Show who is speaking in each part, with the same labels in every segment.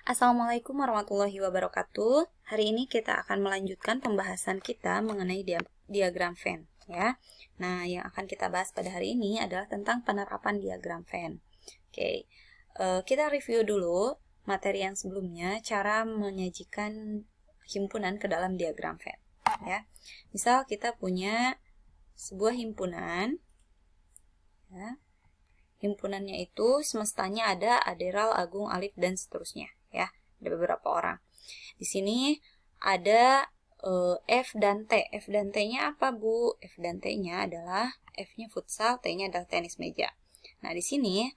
Speaker 1: Assalamualaikum warahmatullahi wabarakatuh. Hari ini kita akan melanjutkan pembahasan kita mengenai diagram Venn, ya. Nah, yang akan kita bahas pada hari ini adalah tentang penerapan diagram Venn. Oke, kita review dulu materi yang sebelumnya, cara menyajikan himpunan ke dalam diagram Venn, ya. Misal kita punya sebuah himpunan, ya. Himpunannya itu semestanya ada Aderal, Agung, Alif, dan seterusnya, ya. Ada beberapa orang. Di sini ada F dan T. F dan T-nya apa, Bu? F dan T-nya adalah F-nya futsal, T-nya adalah tenis meja. Nah, di sini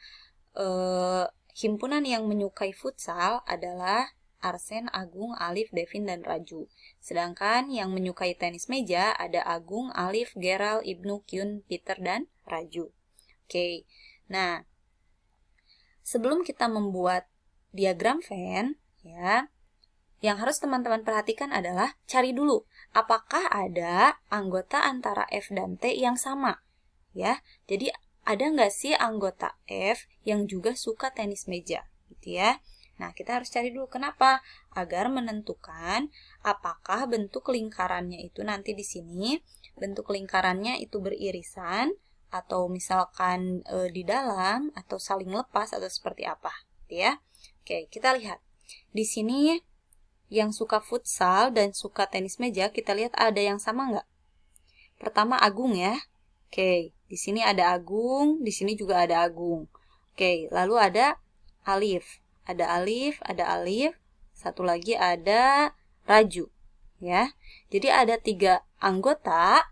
Speaker 1: himpunan yang menyukai futsal adalah Arsen, Agung, Alif, Devin, dan Raju. Sedangkan yang menyukai tenis meja ada Agung, Alif, Geral, Ibnu, Kyun, Peter, dan Raju. Oke. Nah, sebelum kita membuat diagram Venn, ya, yang harus teman-teman perhatikan adalah cari dulu apakah ada anggota antara F dan T yang sama, ya. Jadi ada nggak sih anggota F yang juga suka tenis meja, gitu ya. Nah, kita harus cari dulu kenapa? Agar menentukan apakah bentuk lingkarannya itu nanti di sini bentuk lingkarannya itu beririsan atau misalkan di dalam atau saling lepas atau seperti apa, ya. Oke, kita lihat. Di sini yang suka futsal dan suka tenis meja, kita lihat ada yang sama nggak? Pertama Agung, ya. Oke, di sini ada Agung, di sini juga ada Agung. Oke, lalu ada Alif. Ada Alif, ada Alif, satu lagi ada Raju, ya. Jadi ada tiga anggota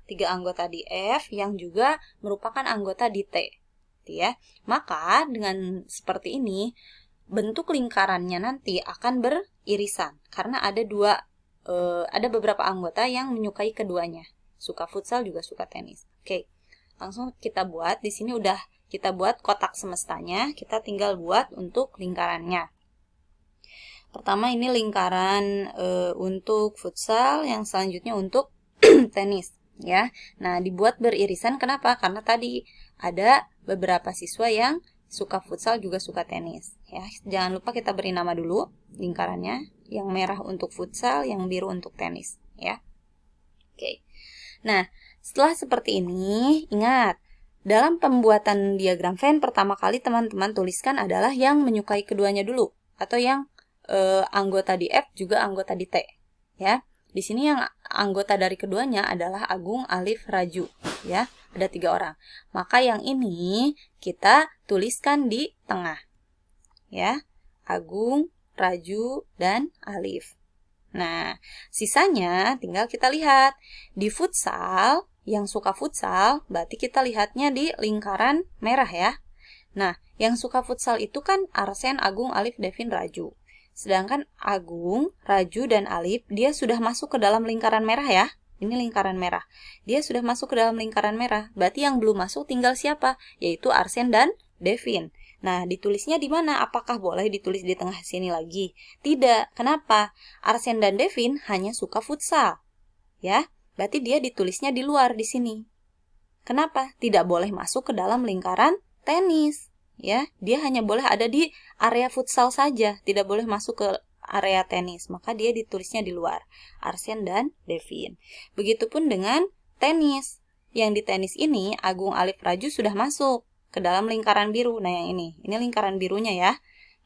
Speaker 1: di F yang juga merupakan anggota di T, ya. Maka dengan seperti ini bentuk lingkarannya nanti akan beririsan karena ada beberapa anggota yang menyukai keduanya, suka futsal juga suka tenis. Oke, langsung kita buat. Di sini udah kita buat kotak semestanya, kita tinggal buat untuk lingkarannya. Pertama ini lingkaran untuk futsal, yang selanjutnya untuk tenis, ya. Nah, dibuat beririsan kenapa? Karena tadi ada beberapa siswa yang suka futsal juga suka tenis, ya. Jangan lupa kita beri nama dulu lingkarannya, yang merah untuk futsal, yang biru untuk tenis, ya. Oke. Nah, setelah seperti ini, ingat, dalam pembuatan diagram Venn pertama kali teman-teman tuliskan adalah yang menyukai keduanya dulu, atau yang anggota di F juga anggota di T, ya. Di sini yang anggota dari keduanya adalah Agung, Alif, Raju, ya. Ada 3 orang. Maka yang ini kita tuliskan di tengah, ya. Agung, Raju, dan Alif. Nah, sisanya tinggal kita lihat. Di futsal, yang suka futsal, berarti kita lihatnya di lingkaran merah, ya. Nah, yang suka futsal itu kan Arsen, Agung, Alif, Devin, Raju. Sedangkan Agung, Raju, dan Alif, dia sudah masuk ke dalam lingkaran merah, ya. Ini lingkaran merah. Dia sudah masuk ke dalam lingkaran merah. Berarti yang belum masuk tinggal siapa? Yaitu Arsen dan Devin. Nah, ditulisnya di mana? Apakah boleh ditulis di tengah sini lagi? Tidak. Kenapa? Arsen dan Devin hanya suka futsal, ya. Berarti dia ditulisnya di luar di sini. Kenapa? Tidak boleh masuk ke dalam lingkaran tenis, ya. Dia hanya boleh ada di area futsal saja, tidak boleh masuk ke area tenis. Maka dia ditulisnya di luar. Arsen dan Devin. Begitupun dengan tenis. Yang di tenis ini Agung, Alif, Raju sudah masuk ke dalam lingkaran biru. Nah, yang ini lingkaran birunya, ya.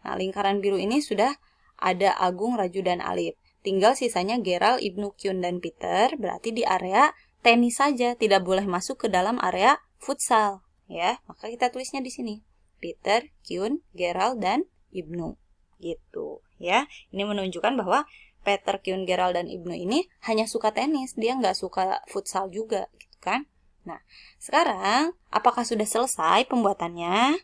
Speaker 1: Nah, lingkaran biru ini sudah ada Agung, Raju, dan Alif. Tinggal sisanya Geral, Ibnu, Kyun, dan Peter. Berarti di area tenis saja, tidak boleh masuk ke dalam area futsal, ya. Maka kita tulisnya di sini. Peter, Kyun, Geral, dan Ibnu. Gitu, ya. Ini menunjukkan bahwa Peter, Kyun, Geral, dan Ibnu ini hanya suka tenis. Dia nggak suka futsal juga, gitu kan. Nah, sekarang apakah sudah selesai pembuatannya?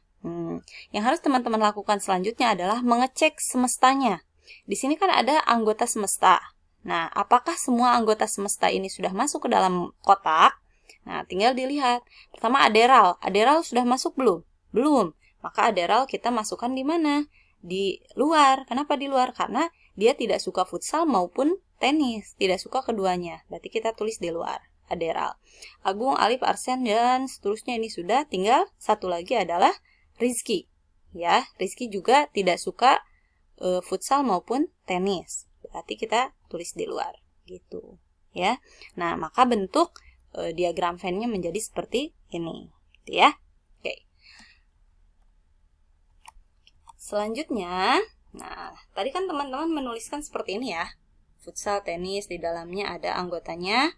Speaker 1: Yang harus teman-teman lakukan selanjutnya adalah mengecek semestanya. Di sini kan ada anggota semesta. Nah, apakah semua anggota semesta ini sudah masuk ke dalam kotak? Nah, tinggal dilihat. Pertama Aderal. Aderal sudah masuk belum? Belum. Maka Aderal kita masukkan di mana? Di luar. Kenapa di luar? Karena dia tidak suka futsal maupun tenis. Tidak suka keduanya. Berarti kita tulis di luar. Aderal. Agung, Alif, Arsen, dan seterusnya ini sudah. Tinggal satu lagi adalah Rizky. Ya, Rizky juga tidak suka futsal maupun tenis. Berarti kita tulis di luar gitu ya. Nah, maka bentuk diagram Venn-nya menjadi seperti ini gitu ya. Oke. Selanjutnya, nah, tadi kan teman-teman menuliskan seperti ini ya. Futsal, tenis, di dalamnya ada anggotanya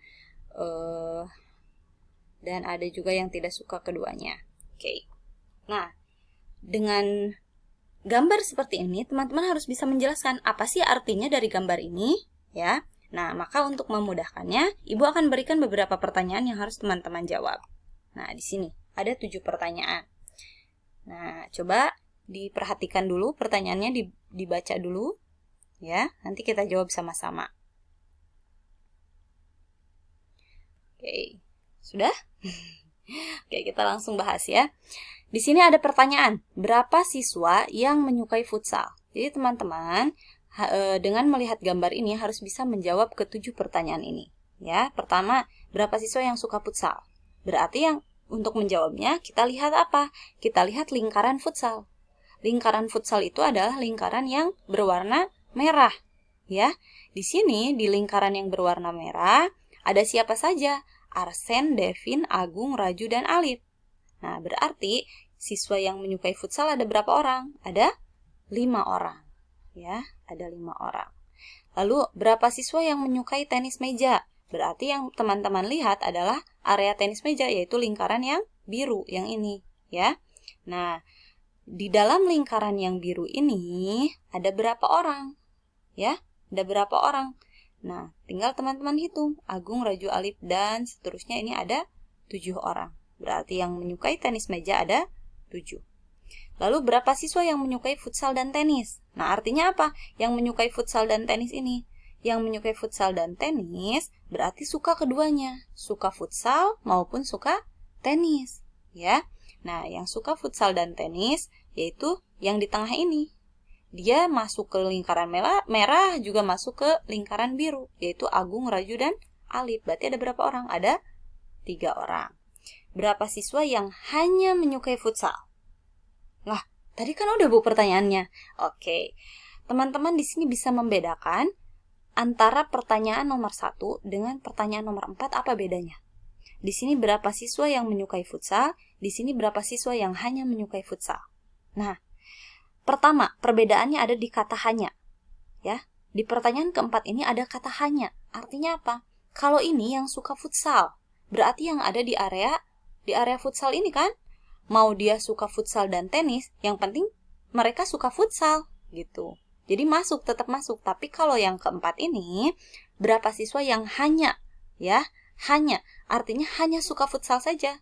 Speaker 1: dan ada juga yang tidak suka keduanya. Oke. Nah, dengan gambar seperti ini, teman-teman harus bisa menjelaskan apa sih artinya dari gambar ini, ya. Nah, maka untuk memudahkannya, Ibu akan berikan beberapa pertanyaan yang harus teman-teman jawab. Nah, di sini ada 7 pertanyaan. Nah, coba diperhatikan dulu pertanyaannya, dibaca dulu, ya. Nanti kita jawab sama-sama. Oke, sudah? Oke, kita langsung bahas ya. Di sini ada pertanyaan, berapa siswa yang menyukai futsal? Jadi teman-teman, dengan melihat gambar ini harus bisa menjawab ke 7 pertanyaan ini. Ya, pertama, berapa siswa yang suka futsal? Berarti yang untuk menjawabnya kita lihat apa? Kita lihat lingkaran futsal. Lingkaran futsal itu adalah lingkaran yang berwarna merah. Ya, di sini di lingkaran yang berwarna merah ada siapa saja? Arsen, Devin, Agung, Raju, dan Alif. Nah, berarti siswa yang menyukai futsal ada berapa orang? Ada 5 orang. Ya, ada 5 orang. Lalu, berapa siswa yang menyukai tenis meja? Berarti yang teman-teman lihat adalah area tenis meja, yaitu lingkaran yang biru, yang ini. Ya. Nah, di dalam lingkaran yang biru ini ada berapa orang? Ya, ada berapa orang? Nah, tinggal teman-teman hitung. Agung, Raju, Alif, dan seterusnya ini ada 7 orang. Berarti yang menyukai tenis meja ada 7. Lalu berapa siswa yang menyukai futsal dan tenis? Nah, artinya apa? Yang menyukai futsal dan tenis ini. Yang menyukai futsal dan tenis berarti suka keduanya. Suka futsal maupun suka tenis. Ya. Nah, yang suka futsal dan tenis yaitu yang di tengah ini. Dia masuk ke lingkaran merah juga masuk ke lingkaran biru. Yaitu Agung, Raju, dan Alif. Berarti ada berapa orang? Ada 3 orang. Berapa siswa yang hanya menyukai futsal? Nah, tadi kan udah Bu pertanyaannya. Oke. Teman-teman di sini bisa membedakan antara pertanyaan nomor 1 dengan pertanyaan nomor 4 apa bedanya? Di sini berapa siswa yang menyukai futsal? Di sini berapa siswa yang hanya menyukai futsal? Nah, pertama, perbedaannya ada di kata hanya. Ya. Di pertanyaan keempat ini ada kata hanya. Artinya apa? Kalau ini yang suka futsal, berarti yang ada di area futsal ini kan, mau dia suka futsal dan tenis, yang penting mereka suka futsal gitu. Jadi tetap masuk. Tapi kalau yang keempat ini, berapa siswa yang hanya, ya, hanya, artinya hanya suka futsal saja.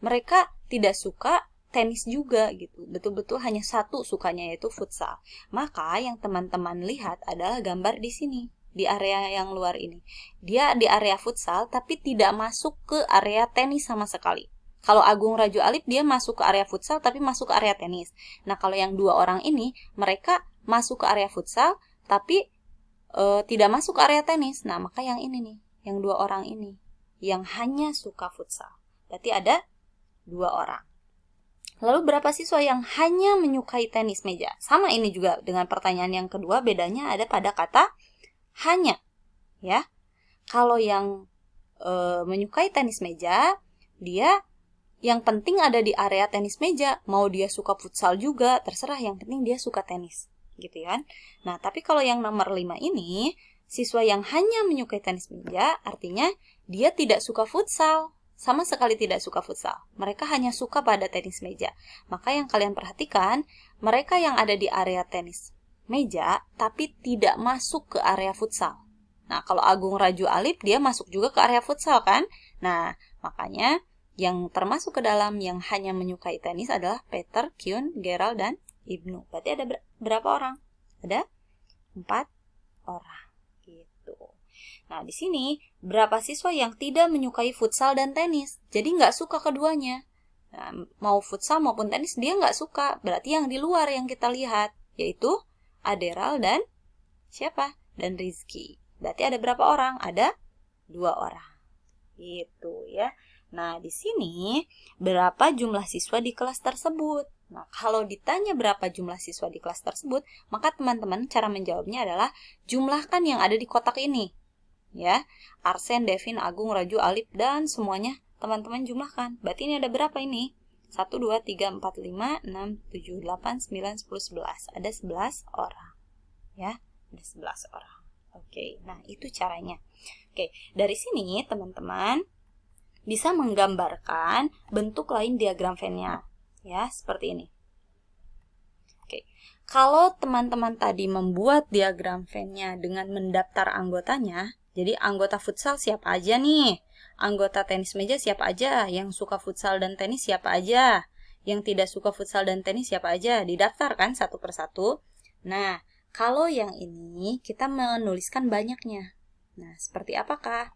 Speaker 1: Mereka tidak suka tenis juga gitu. Betul-betul hanya satu sukanya, yaitu futsal. Maka yang teman-teman lihat adalah gambar di sini, di area yang luar ini. Dia di area futsal tapi tidak masuk ke area tenis sama sekali. Kalau Agung, Raju, Alif dia masuk ke area futsal tapi masuk ke area tenis. Nah, kalau yang 2 orang ini mereka masuk ke area futsal tapi tidak masuk ke area tenis. Nah, maka yang ini nih, yang 2 orang ini yang hanya suka futsal. Berarti ada 2 orang. Lalu berapa siswa yang hanya menyukai tenis meja? Sama ini juga dengan pertanyaan yang kedua, bedanya ada pada kata hanya. Ya. Kalau yang menyukai tenis meja, dia yang penting ada di area tenis meja. Mau dia suka futsal juga, terserah, yang penting dia suka tenis. Gitu kan? Nah, tapi kalau yang nomor 5 ini, siswa yang hanya menyukai tenis meja, artinya dia tidak suka futsal. Sama sekali tidak suka futsal. Mereka hanya suka pada tenis meja. Maka yang kalian perhatikan, mereka yang ada di area tenis meja, tapi tidak masuk ke area futsal. Nah, kalau Agung, Raju, Alif, dia masuk juga ke area futsal kan? Nah, makanya yang termasuk ke dalam yang hanya menyukai tenis adalah Peter, Kyun, Gerald, dan Ibnu. Berarti ada berapa orang? Ada 4 orang. Gitu. Nah, di sini berapa siswa yang tidak menyukai futsal dan tenis? Jadi nggak suka keduanya. Nah, mau futsal maupun tenis dia nggak suka. Berarti yang di luar yang kita lihat, yaitu Aderal dan siapa? Dan Rizky. Berarti ada berapa orang? Ada 2 orang. Gitu ya. Nah, di sini berapa jumlah siswa di kelas tersebut? Nah, kalau ditanya berapa jumlah siswa di kelas tersebut, maka teman-teman cara menjawabnya adalah jumlahkan yang ada di kotak ini. Ya, Arsen, Devin, Agung, Raju, Alif, dan semuanya teman-teman jumlahkan. Berarti ini ada berapa ini? 1, 2, 3, 4, 5, 6, 7, 8, 9, 10, 11. Ada 11 orang. Ya, ada 11 orang. Oke, nah itu caranya. Oke, dari sini teman-teman bisa menggambarkan bentuk lain diagram Venn-nya. Ya, seperti ini. Oke, kalau teman-teman tadi membuat diagram Venn-nya dengan mendaftar anggotanya, jadi anggota futsal siapa aja nih? Anggota tenis meja siapa aja? Yang suka futsal dan tenis siapa aja? Yang tidak suka futsal dan tenis siapa aja? Didaftar kan satu persatu. Nah, kalau yang ini kita menuliskan banyaknya. Nah, seperti apakah?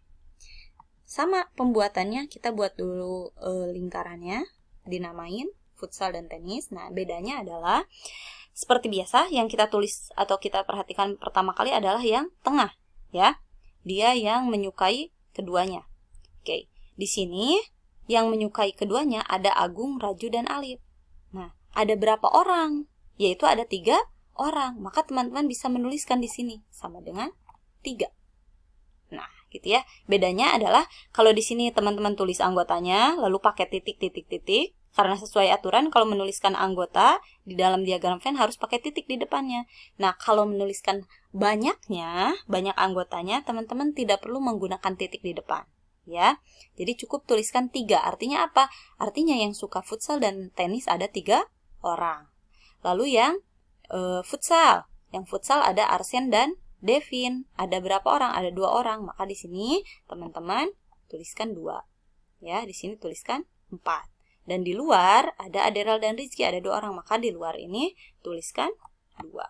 Speaker 1: Sama pembuatannya, kita buat dulu lingkarannya, dinamain futsal dan tenis. Nah, bedanya adalah seperti biasa yang kita tulis atau kita perhatikan pertama kali adalah yang tengah, ya. Dia yang menyukai keduanya. Oke, di sini yang menyukai keduanya ada Agung, Raju, dan Alif. Nah, ada berapa orang? Yaitu ada 3 orang. Maka teman-teman bisa menuliskan di sini sama dengan 3. Nah, gitu ya. Bedanya adalah kalau di sini teman-teman tulis anggotanya lalu pakai titik. Karena sesuai aturan kalau menuliskan anggota di dalam diagram Venn harus pakai titik di depannya. Nah, kalau menuliskan banyaknya, banyak anggotanya, teman-teman tidak perlu menggunakan titik di depan. Ya, jadi cukup tuliskan 3. Artinya apa? Artinya yang suka futsal dan tenis ada 3 orang. Lalu yang futsal. Yang futsal ada Arsen dan Devin. Ada berapa orang? Ada 2 orang. Maka di sini teman-teman tuliskan 2. Ya, di sini tuliskan 4. Dan di luar ada Aderal dan Rizky, ada 2 orang. Maka di luar ini tuliskan 2.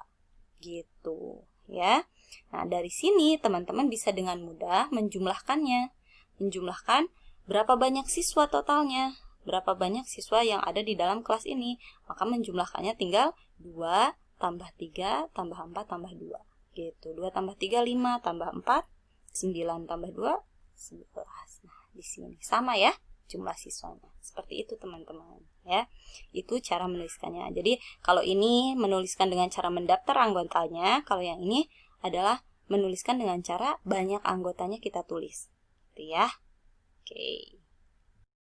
Speaker 1: Gitu, ya. Nah, dari sini teman-teman bisa dengan mudah menjumlahkannya. Menjumlahkan berapa banyak siswa totalnya. Berapa banyak siswa yang ada di dalam kelas ini. Maka menjumlahkannya tinggal 2 tambah 3 tambah 4 tambah 2. Gitu. 2 tambah 3, 5 tambah 4, 9 tambah 2, 11. Nah, di sini sama ya jumlah siswanya. Seperti itu teman-teman, ya. Itu cara menuliskannya. Jadi, kalau ini menuliskan dengan cara mendaftar anggotanya, kalau yang ini adalah menuliskan dengan cara banyak anggotanya kita tulis. Gitu ya. Oke.